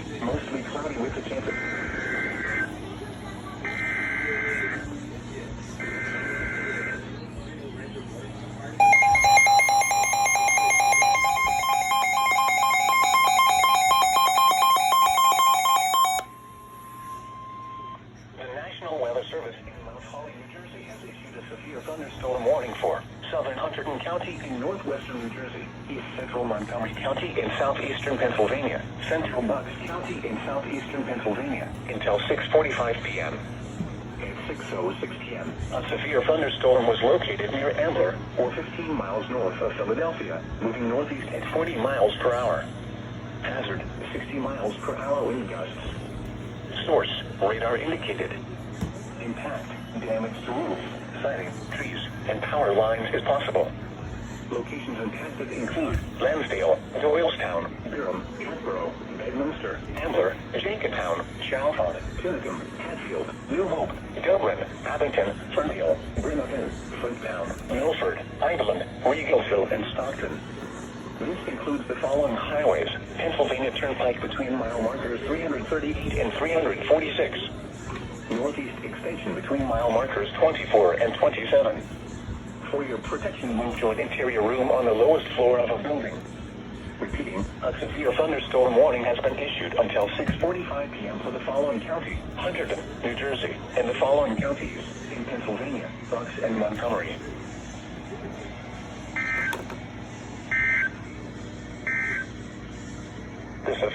today, mostly cloudy with a chance of... The National Weather Service in Mount Holly, New Jersey has issued a severe thunderstorm warning for southern Hunterdon County in northwestern New Jersey, east central Montgomery County in southeastern Pennsylvania, central Bucks County in southeastern Pennsylvania until 6:45 p.m. At 6:06 p.m., a severe thunderstorm was located near Ambler, or 15 miles north of Philadelphia, moving northeast at 40 miles per hour. Hazard, 60 miles per hour wind gusts. Source, radar indicated. Impact, damage to roofs, siding, trees, and power lines is possible. Locations impacted include Lansdale, Doylestown, Durham, Hatboro, Bedminster, Ambler, Jenkintown, Chalfont, Tinicum, Hatfield, New Hope, Dublin, Abington, Ferndale, Bremerton, Flinttown, Milford, Ireland, Regalsville, and Stockton. This includes the following highways: Pennsylvania Turnpike between mile markers 338 and 346. Northeast extension between mile markers 24 and 27. For your protection, move to an interior room on the lowest floor of a building. Repeating, a severe thunderstorm warning has been issued until 6:45 p.m. for the following county: Hunterdon, New Jersey, and the following counties in Pennsylvania: Bucks and Montgomery. The severe